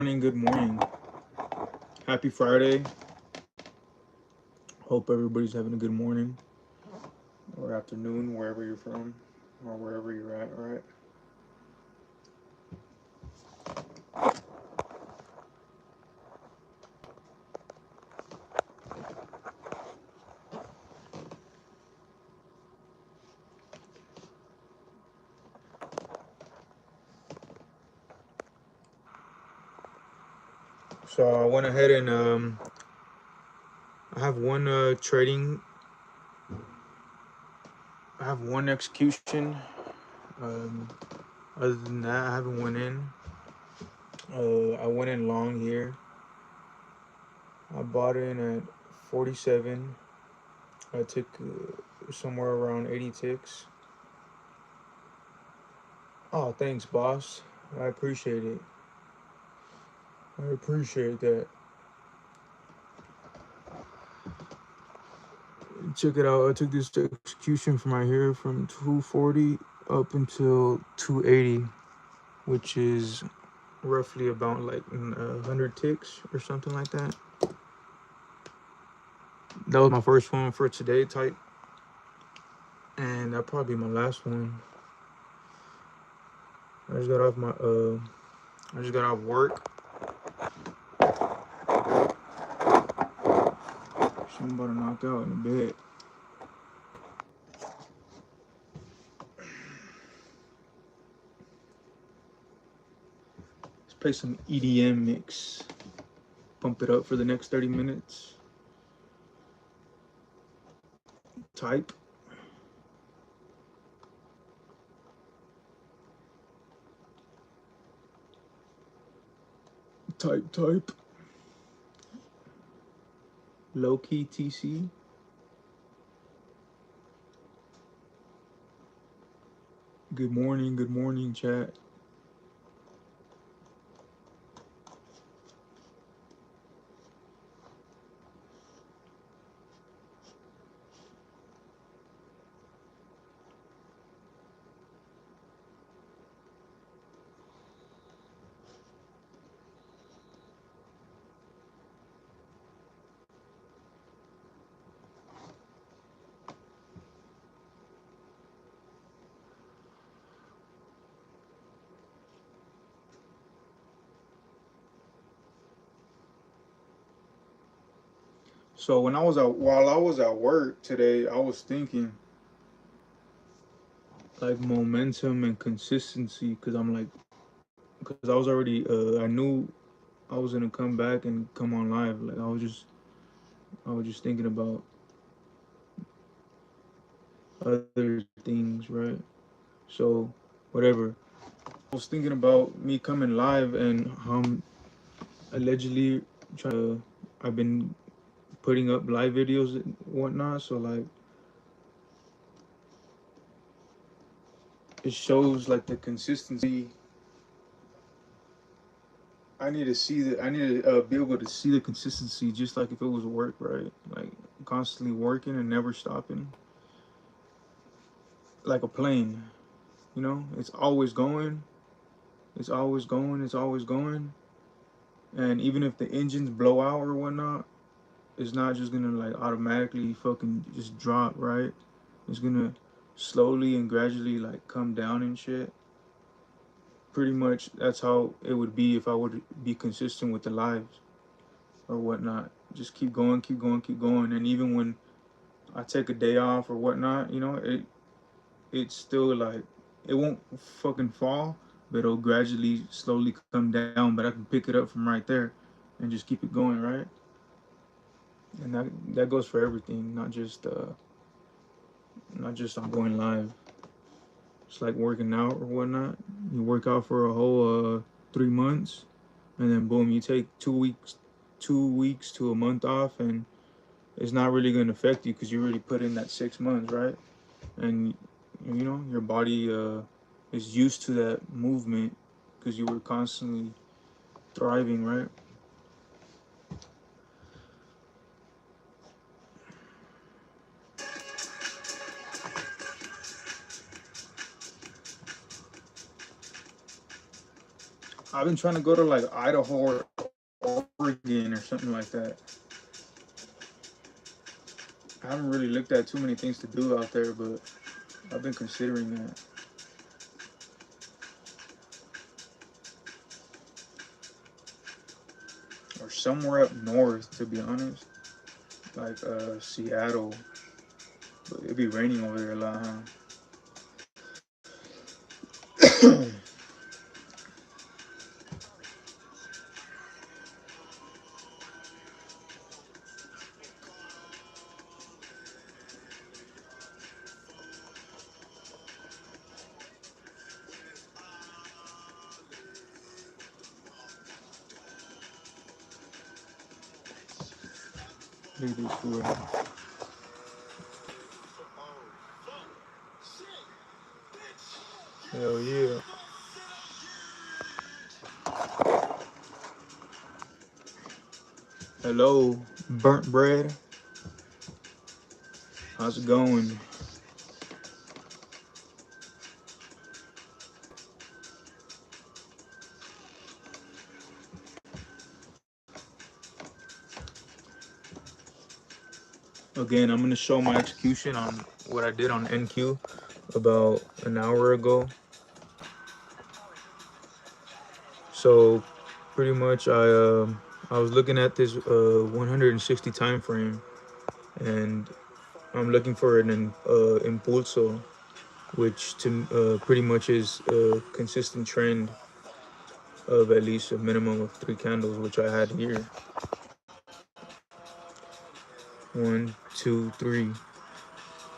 Good morning. Happy Friday. Hope everybody's having a good morning or afternoon, wherever you're from or wherever you're at, right? So I went ahead and I have one trading, I have one execution. Um, Other than that, I haven't went in. I went in long here. I bought in at 47. I took somewhere around 80 ticks. Oh, thanks, boss. I appreciate it. I appreciate that. Check it out. I took this execution from right here from 240 up until 280, which is roughly about like 100 ticks or something like that. That was my first one for today type, and that'll probably be my last one. I just got off my I just got off work. So I'm about to knock out in a bit. Let's play some EDM mix. Pump it up for the next 30 minutes. Type. Type. Low key TC. Good morning, chat. So while I was at work today, I was thinking like momentum and consistency because I'm like because I was already I knew I was gonna come back and come on live. Like I was just thinking about other things, right? So whatever. I was thinking about me coming live and allegedly trying to. I've been putting up live videos and whatnot. So like it shows like the consistency. I need to be able to see the consistency, just like if it was work, right? Like constantly working and never stopping, like a plane. You know, it's always going, it's always going, it's always going. And even if the engines blow out or whatnot, it's not just gonna like automatically fucking just drop, right? It's gonna slowly and gradually like come down and shit. Pretty much that's how it would be if I would be consistent with the lives or whatnot. Just keep going, keep going, keep going. And even when I take a day off or whatnot, it's still like it won't fucking fall, but it'll gradually, slowly come down. But I can pick it up from right there and just keep it going, right? And that goes for everything, not just on going live. It's like working out or whatnot. You work out for a whole 3 months, and then boom, you take 2 weeks, 2 weeks to a month off, and it's not really going to affect you because you already put in that 6 months, right? And your body is used to that movement because you were constantly thriving, right? I've been trying to go to like Idaho or Oregon or something like that. I haven't really looked at too many things to do out there, but I've been considering that. Or somewhere up north, to be honest, like Seattle. But it'd be raining over there a lot, huh? Look at this fool. Hell yeah. Hello, burnt bread. How's it going? Again, I'm gonna show my execution on what I did on NQ about an hour ago. So pretty much I was looking at this 160 time frame, and I'm looking for an impulso, which to pretty much is a consistent trend of at least a minimum of 3 candles, which I had here. 1, 2, 3.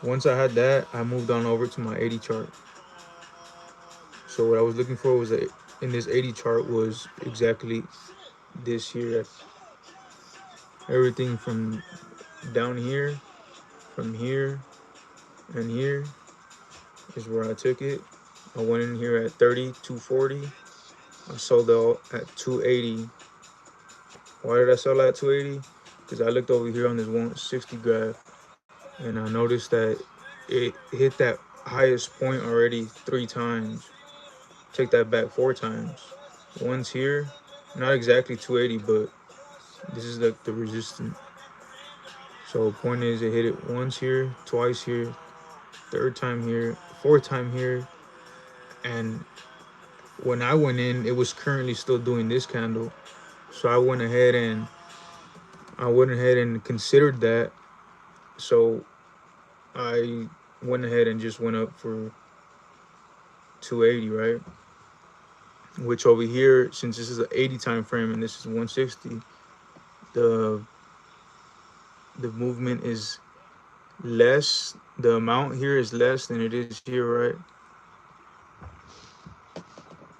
Once I had that, I moved on over to my 80 chart. So what I was looking for was that in this 80 chart was exactly this here. Everything from down here, from here, and here is where I took it. I went in here at 30, 240. I sold out at 280. Why did I sell at 280? Because I looked over here on this 160 graph, and I noticed that it hit that highest point already 3 times. Take that back 4 times. Once here, not exactly 280, but this is the resistance. So point is, it hit it once here, twice here, third time here, fourth time here, and when I went in, it was currently still doing this candle. So I went ahead and considered that. So I went ahead and just went up for 280, right? Which over here, since this is an 80 time frame and this is 160, the movement is less. The amount here is less than it is here, right?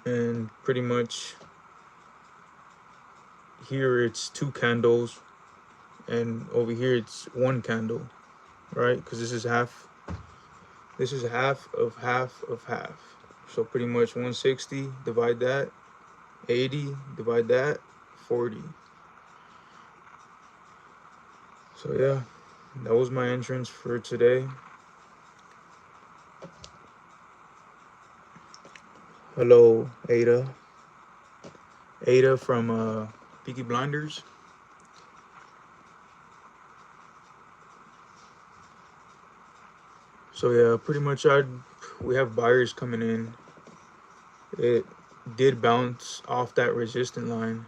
And pretty much here it's 2 candles, and over here it's 1 candle, right? Because this is half. This is half of half of half. So pretty much 160, divide that, 80, divide that, 40. So yeah, that was my entrance for today. Hello, Ada. Ada from Peaky Blinders. So yeah, pretty much we have buyers coming in. It did bounce off that resistance line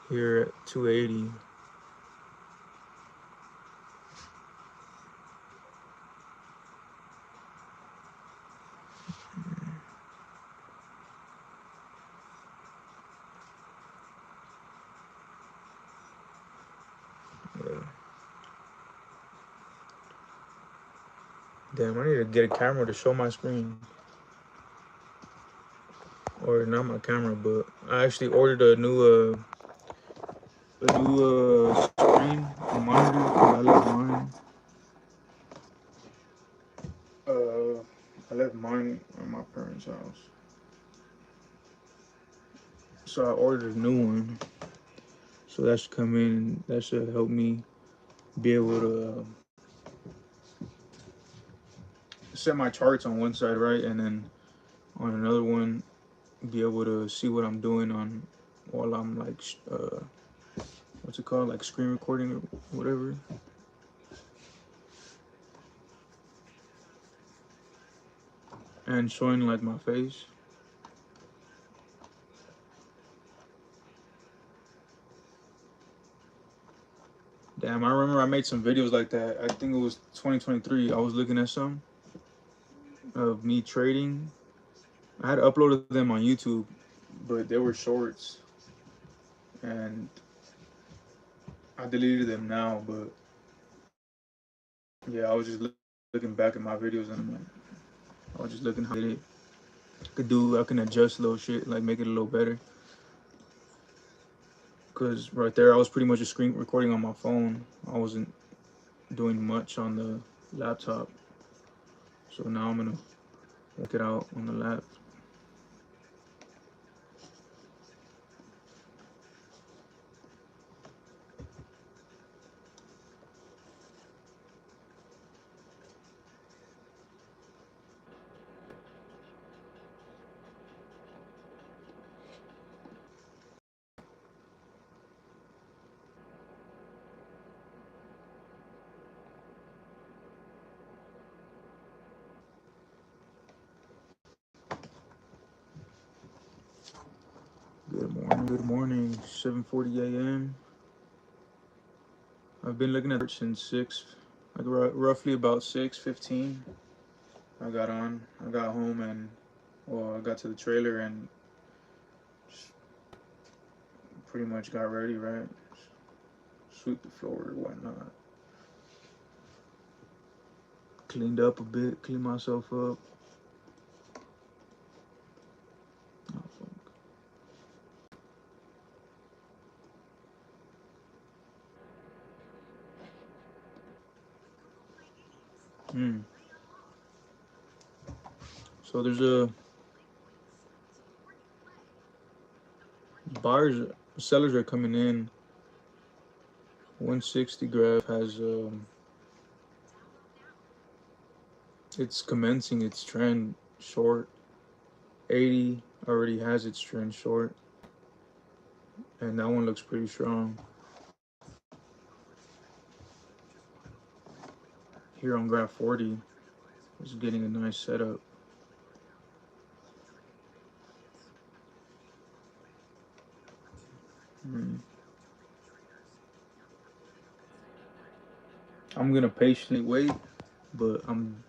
here at 280. Yeah. Damn, I need to get a camera to show my screen. Or not my camera, but I actually ordered a new screen, a monitor, because I left mine. I left mine at my parents' house. So I ordered a new one. So that should come in and that should help me be able to set my charts on one side, right? And then on another one, be able to see what I'm doing on while I'm like what's it called, like screen recording or whatever. And showing like my face. Damn, I remember I made some videos like that. I think it was 2023. I was looking at some of me trading. I had uploaded them on YouTube, but they were shorts, and I deleted them now. But yeah, I was just looking back at my videos, and I'm like, I was just looking how I did it. I can adjust little shit, like make it a little better. Cause right there, I was pretty much just screen recording on my phone. I wasn't doing much on the laptop. So now I'm gonna work it out on the lap. Good morning, 7:40 a.m. I've been looking at it since 6, like roughly about 6:15. I got home and, well, I got to the trailer and pretty much got ready, right? Sweep the floor or whatnot. Cleaned up a bit, cleaned myself up. Oh, fuck. So there's a buyers, sellers are coming in. 160 graph has it's commencing its trend short. 80 already has its trend short, and that one looks pretty strong. Here on graph 40 is getting a nice setup. I'm gonna patiently wait, but I'm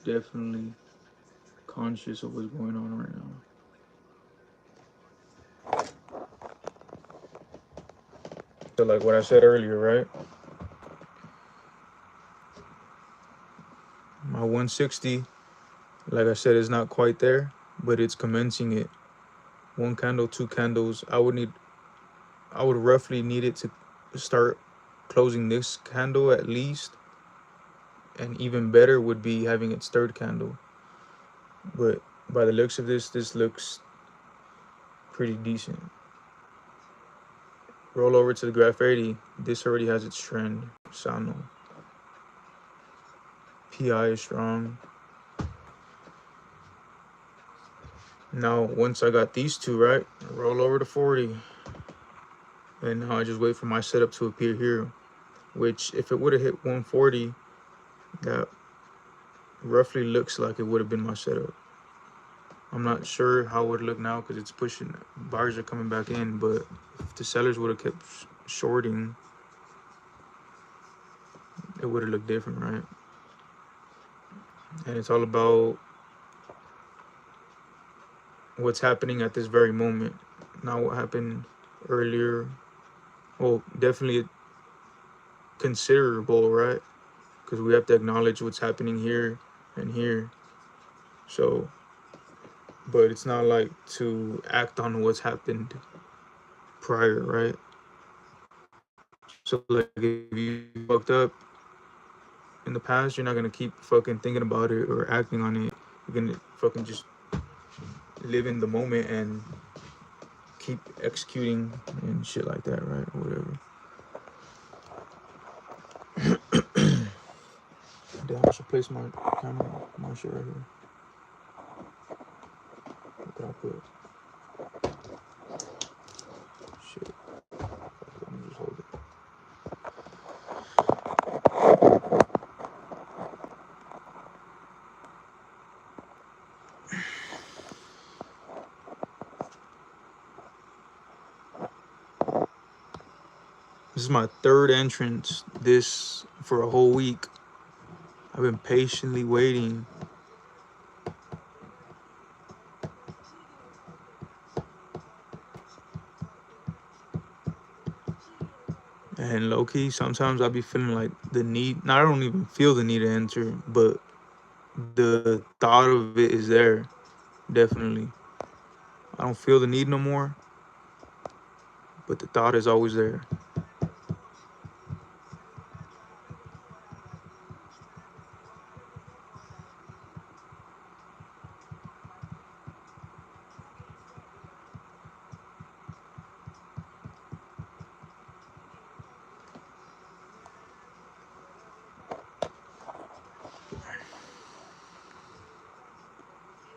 definitely conscious of what's going on right now. So like what I said earlier, right? My 160, like I said, is not quite there, but it's commencing it. One candle, two candles. I would roughly need it to start closing this candle at least, and even better would be having its third candle. But by the looks of this looks pretty decent. Roll over to the graph 80. This already has its trend. Sano. PI is strong. Now, once I got these two right, I roll over to 40. And now I just wait for my setup to appear here. Which, if it would have hit 140, that roughly looks like it would have been my setup. I'm not sure how it would look now because it's pushing. Buyers are coming back in, but if the sellers would have kept shorting, it would have looked different, right? And it's all about what's happening at this very moment, not what happened earlier. Well, definitely considerable, right? Because we have to acknowledge what's happening here and here. So, but it's not like to act on what's happened prior, right? So, like, if you fucked up in the past, you're not gonna keep fucking thinking about it or acting on it. You're gonna fucking just live in the moment and keep executing and shit like that, right? Or whatever. Damn, I should place my camera, my shit right here. What could I put? This is my third entrance this for a whole week. I've been patiently waiting. And low-key, sometimes I be feeling like the need. Now, I don't even feel the need to enter, but the thought of it is there, definitely. I don't feel the need no more, but the thought is always there.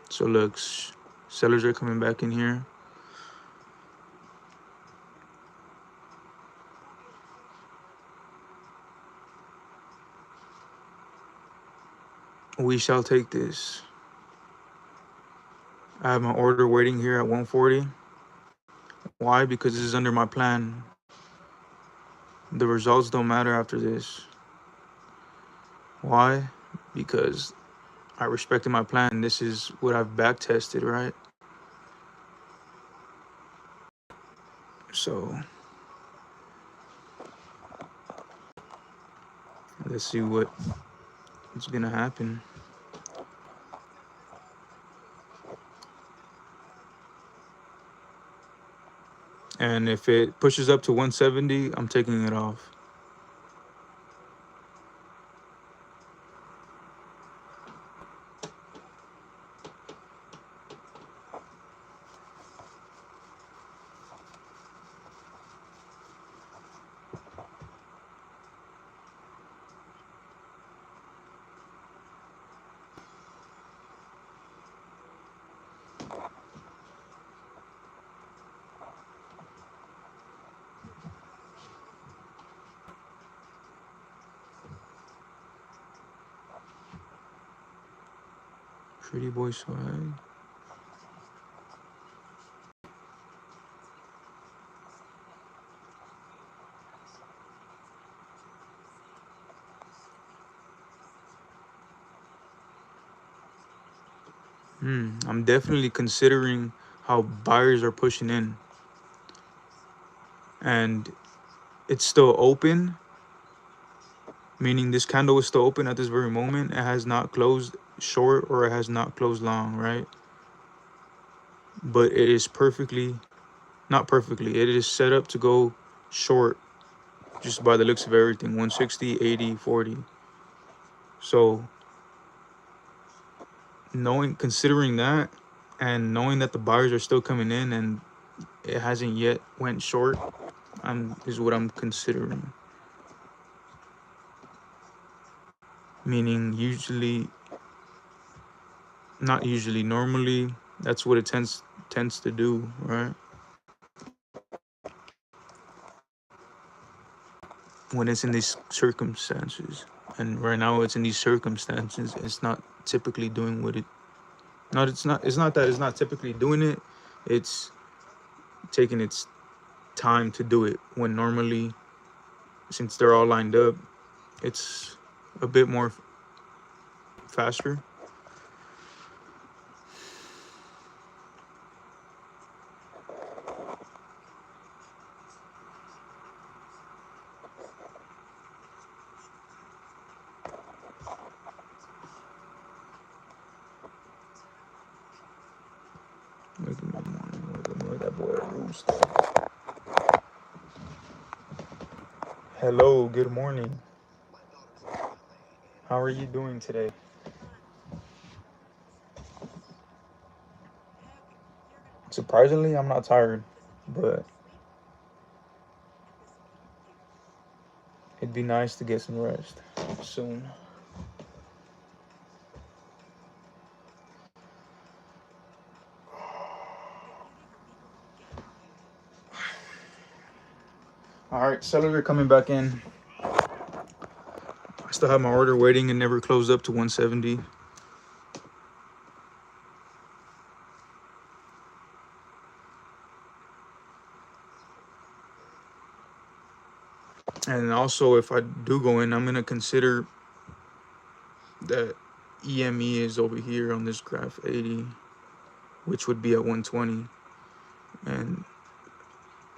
So look, sellers are coming back in here. We shall take this. I have my order waiting here at 140. Why? Because this is under my plan. The results don't matter after this. Why? Because I respected my plan. This is what I've back tested, right? So let's see what's gonna happen. And if it pushes up to 170, I'm taking it off. Pretty boy swag. I'm definitely considering how buyers are pushing in. And it's still open, meaning this candle is still open at this very moment. It has not closed short or it has not closed long, right? But it is perfectly, not perfectly, it is set up to go short just by the looks of everything. 160, 80, 40. So considering that and knowing that the buyers are still coming in and it hasn't yet went short, is what I'm considering. Meaning normally that's what it tends to do, right? When it's in these circumstances. And right now it's in these circumstances, it's not typically doing what it not it's not that it's not typically doing it, it's taking its time to do it, when normally, since they're all lined up, it's a bit more faster. That boy roost. Hello, good morning. How are you doing today? Surprisingly, I'm not tired, but it'd be nice to get some rest soon. All right, sellers are coming back in. I still have my order waiting and never closed up to 170. And also, if I do go in, I'm gonna consider that EME is over here on this graph 80, which would be at 120, and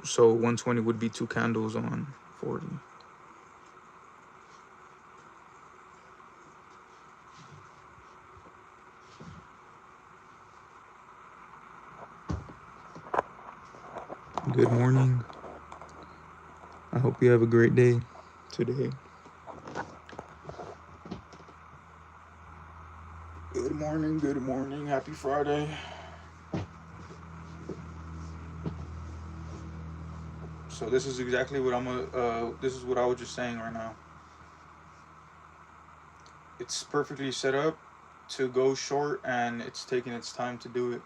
so 120 would be 2 candles on 40. Good morning. I hope you have a great day today. Good morning, good morning. Happy Friday. So this is exactly what this is what I was just saying right now. It's perfectly set up to go short, and it's taking its time to do it.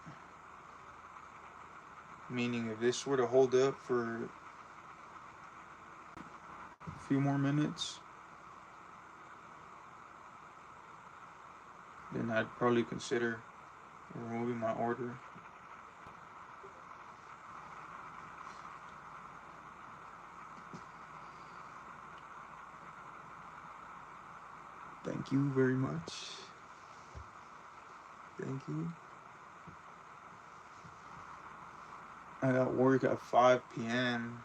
Meaning, if this were to hold up for a few more minutes, then I'd probably consider removing my order. Thank you very much. Thank you. I got work at 5 p.m.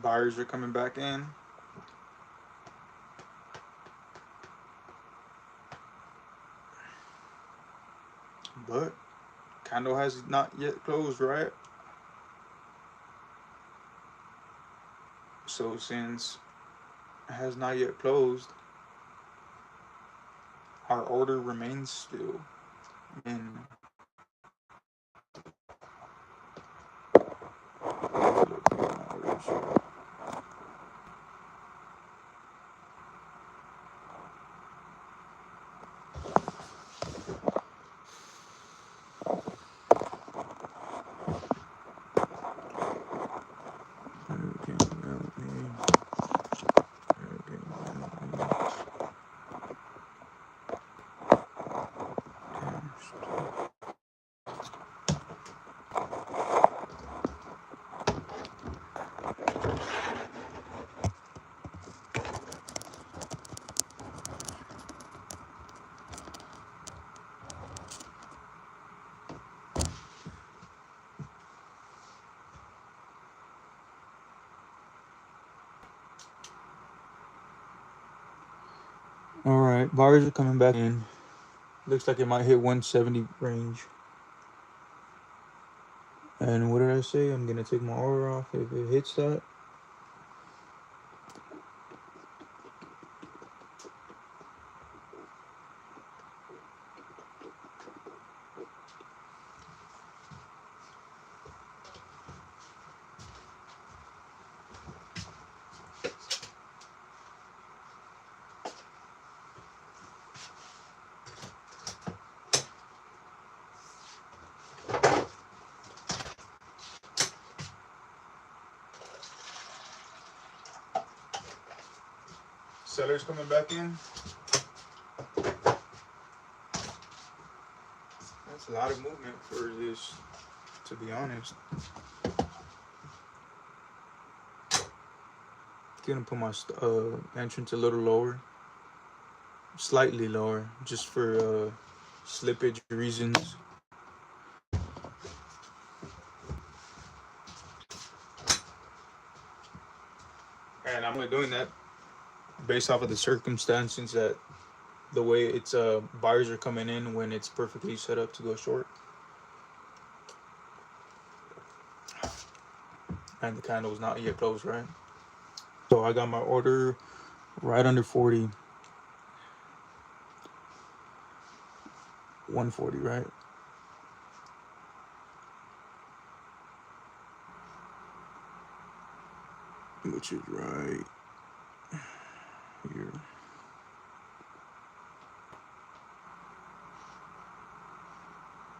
Buyers are coming back in. But candle has not yet closed, right? So since it has not yet closed, our order remains still in. All right, buyers are coming back in. Looks like it might hit 170 range. And what did I say? I'm gonna take my order off if it hits that. Sellers coming back in. That's a lot of movement for this, to be honest. Gonna put my entrance a little lower, slightly lower, just for slippage reasons. And I'm only doing that based off of the circumstances that the way it's buyers are coming in when it's perfectly set up to go short. And the candle's not yet closed, right? So I got my order right under 40. 140, right? Which is right here.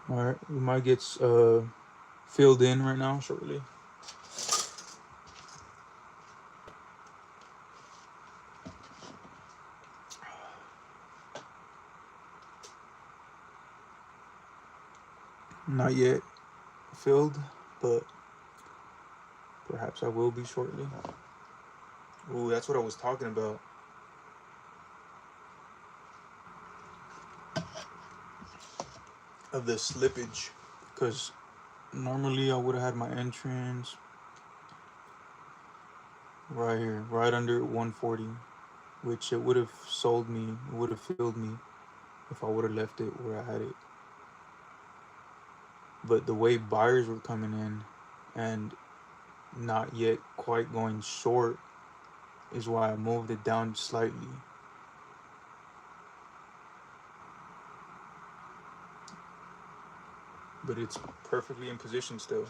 All right, we might get filled in right now shortly. Not yet filled, but perhaps I will be shortly. Ooh, that's what I was talking about. Of the slippage, because normally I would have had my entrance right here, right under 140, which it would have sold me, it would have filled me if I would have left it where I had it. But the way buyers were coming in and not yet quite going short is why I moved it down slightly. But it's perfectly in position still.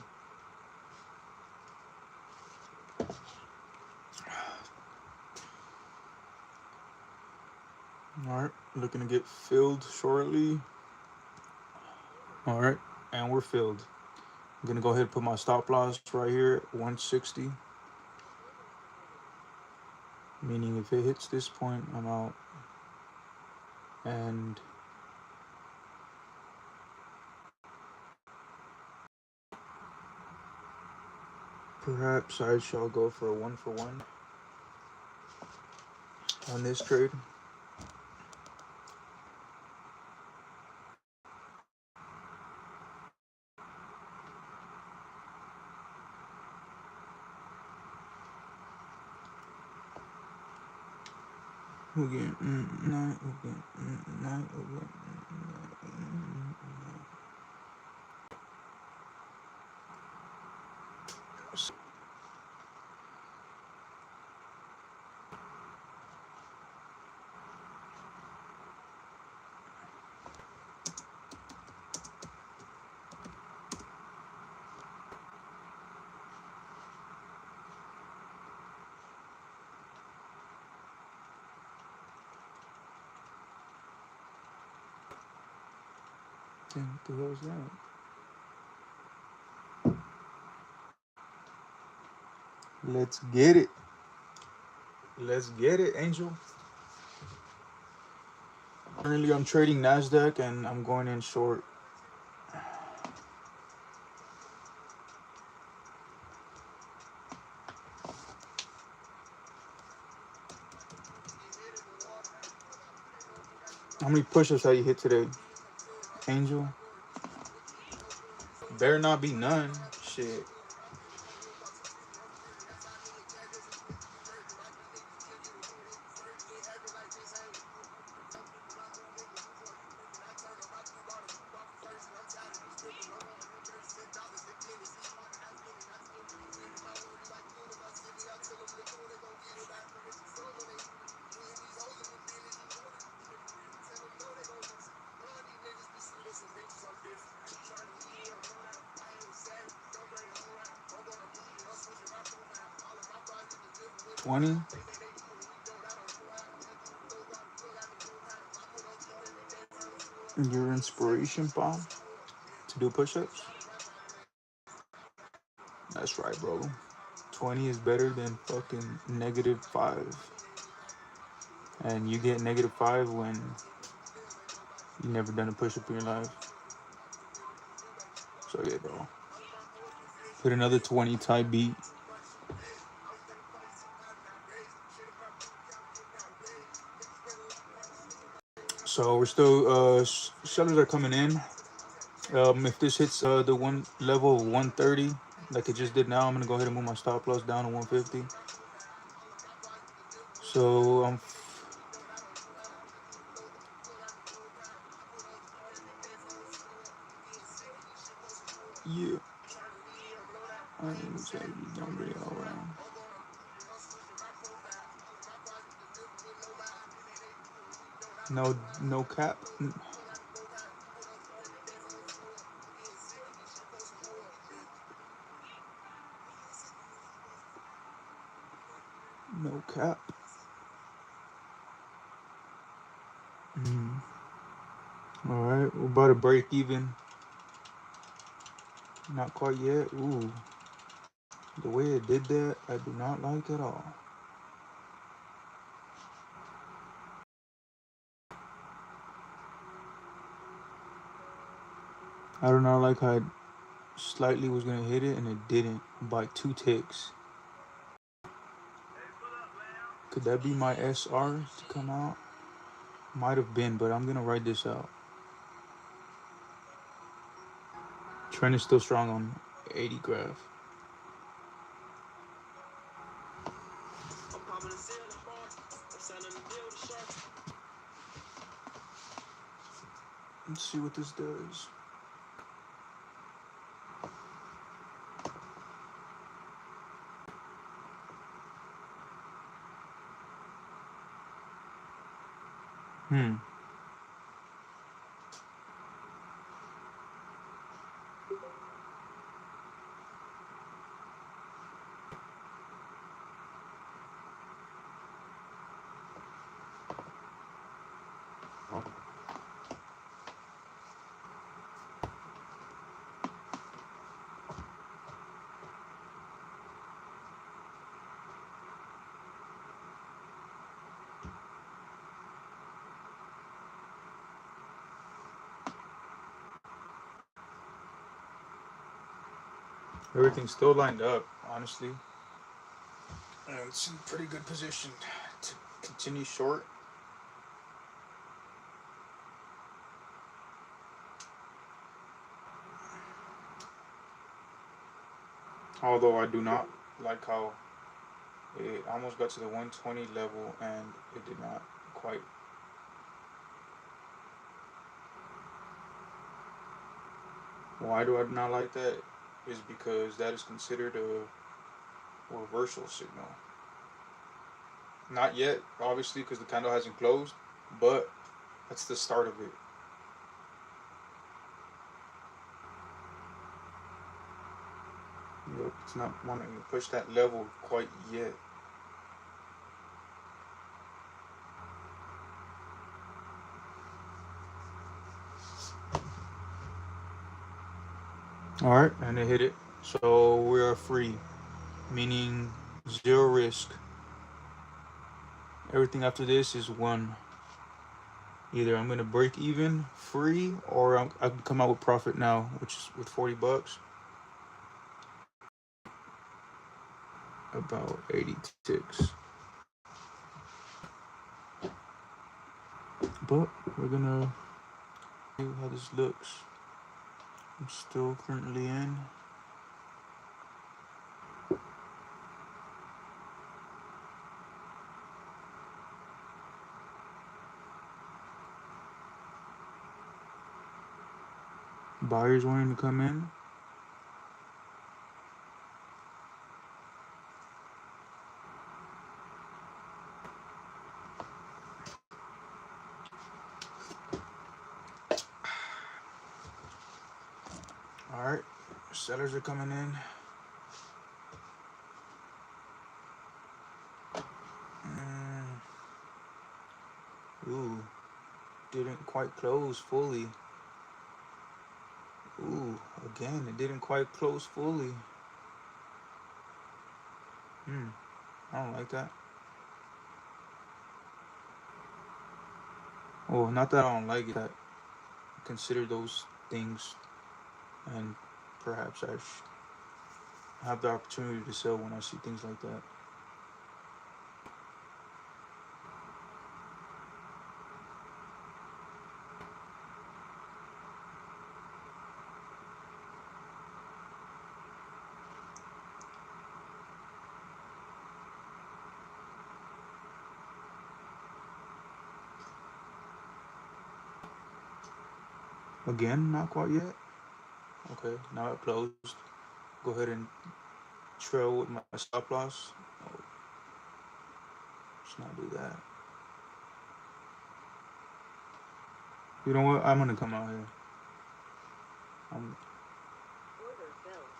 All right, looking to get filled shortly. All right, and we're filled. I'm gonna go ahead and put my stop loss right here at 160. Meaning if it hits this point, I'm out. And perhaps I shall go for a 1-for-1 on this trade. Again, night again, night again. 10, what the hell is that? Let's get it. Let's get it, Angel. Currently, I'm trading NASDAQ and I'm going in short. How many push-ups have you hit today, Angel? Better not be none. Shit. $20. Your inspiration bomb to do push-ups? That's right, bro. 20 is better than fucking -5. And you get -5 when you never done a push-up in your life. So yeah, bro. Put another 20 type beat. So we're still sellers are coming in. If this hits the one level of 130, like it just did now, I'm gonna go ahead and move my stop loss down to 150. So yeah. I didn't say you don't be all around. No cap. No cap. All right, we're about to break even. Not quite yet. Ooh, the way it did that, I do not like at all. I do not like how it slightly was gonna hit it and it didn't by 2 ticks. Could that be my SR to come out? Might have been, but I'm gonna write this out. Trend is still strong on 80 graph. Let's see what this does. Everything's still lined up, honestly. And it's in pretty good position to continue short. Although I do not like how it almost got to the 120 level and it did not quite. Why do I not like that? Is because that is considered a reversal signal. Not yet, obviously, because the candle hasn't closed, but that's the start of it. Yep, it's not wanting to push that level quite yet. All right, and it hit it. So we are free, meaning zero risk. Everything after this is one. Either I'm gonna break even free, or I can come out with profit now, which is with 40 bucks, about 80 ticks. But we're gonna see how this looks. I'm still currently in. Buyers wanting to come in. All right, sellers are coming in. Ooh, didn't quite close fully. Ooh, again, it didn't quite close fully. I don't like that. Oh, not that I don't like it. That consider those things, and perhaps I have the opportunity to sell when I see things like that. Again, not quite yet. Okay, now it closed. Go ahead and trail with my stop loss. Oh, let's not do that. You know what? I'm gonna come out here.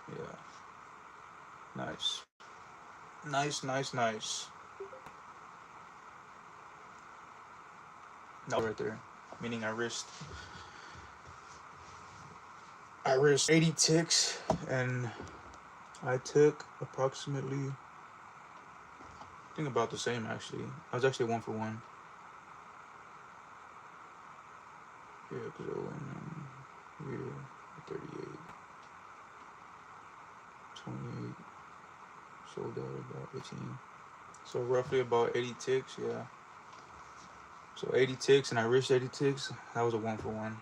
Yeah. Nice. Nice, nice, nice. No, right there. Meaning I risked 80 ticks, and I took approximately, I think about the same actually. I was actually 1 for 1. Yeah, because I went here, 38, 28, sold out about 18. So roughly about 80 ticks, yeah. So 80 ticks, and I risked 80 ticks. That was a 1 for 1.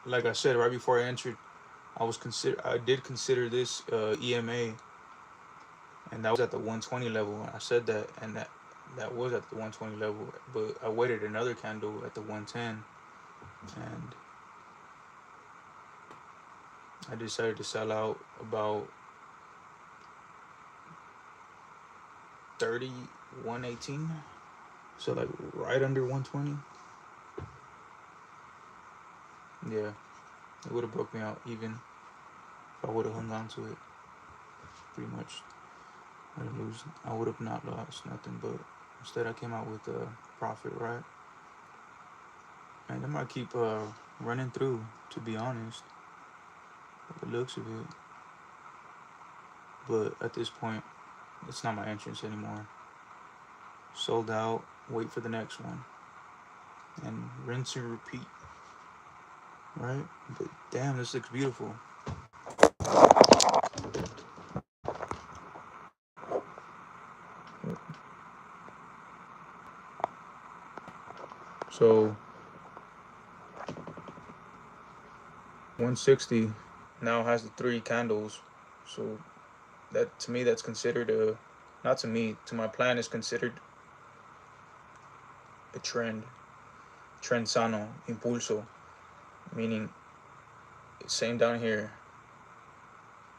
Like I said, right before I entered, I did consider this EMA, and that was at the 120 level. I said that, and that was at the 120 level, but I waited another candle at the 110, and I decided to sell out about 3118, so like right under 120. Yeah, it would have broke me out even if I would have hung on to it. Pretty much, I would have not lost nothing, but instead I came out with a profit, right? And I might keep running through, to be honest, by the looks of it. But at this point, it's not my entrance anymore. Sold out, wait for the next one, and rinse and repeat, right? But damn, this looks beautiful. So 160 now has the 3 candles. So that, to me, that's considered a, not to me, to my plan, is considered a trend sano, impulso, meaning same down here,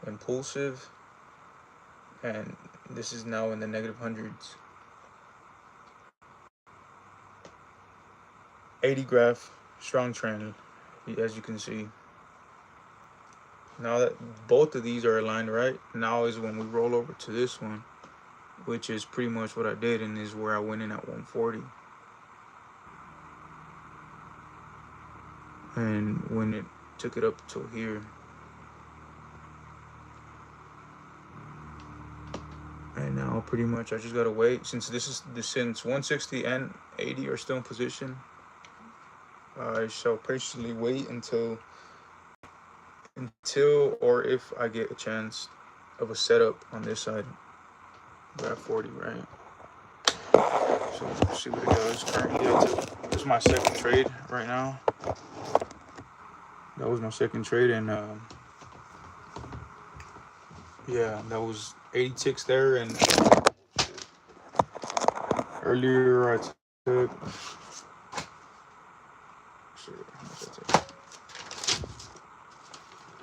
impulsive, and this is now in the negative hundreds. 80 graph, strong trend, as you can see. Now that both of these are aligned right, now is when we roll over to this one, which is pretty much what I did, and is where I went in at 140. And when it took it up till here, and now pretty much I just gotta wait, since since 160 and 80 are still in position. I shall patiently wait until or if I get a chance of a setup on this side. We're at 40, right? So let's see what it does. Currently, this is my second trade right now. That was my second trade, and yeah, that was 80 ticks there. And earlier took,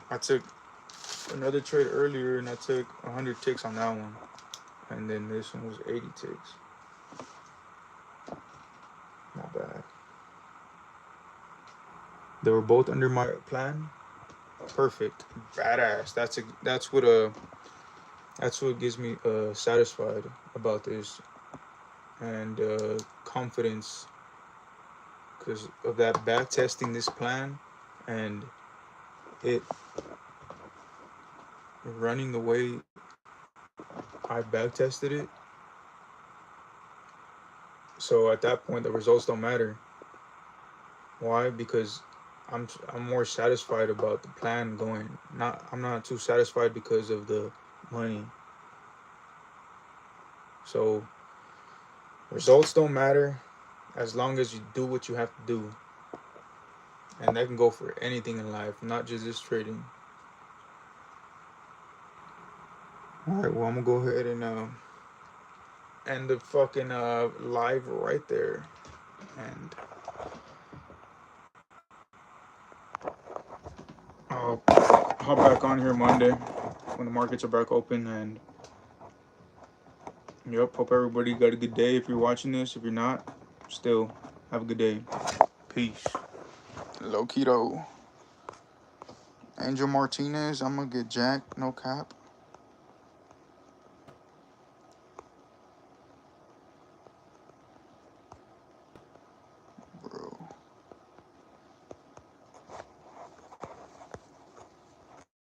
I took another trade earlier, and I took 100 ticks on that one, and then this one was 80 ticks. Not bad. They were both under my plan. Perfect, badass. That's what gets me satisfied about this, and confidence, because of that back testing this plan and it running the way I back tested it. So at that point, the results don't matter. Why? Because I'm more satisfied about the plan going. I'm not too satisfied because of the money. So results don't matter as long as you do what you have to do. And that can go for anything in life, not just this trading. Alright, well, I'm gonna go ahead and end the fucking live right there. And I'll hop back on here Monday when the markets are back open. And yep, hope everybody got a good day if you're watching this. If you're not, still have a good day. Peace. Low key though. Angel Martinez, I'm gonna get Jack, no cap.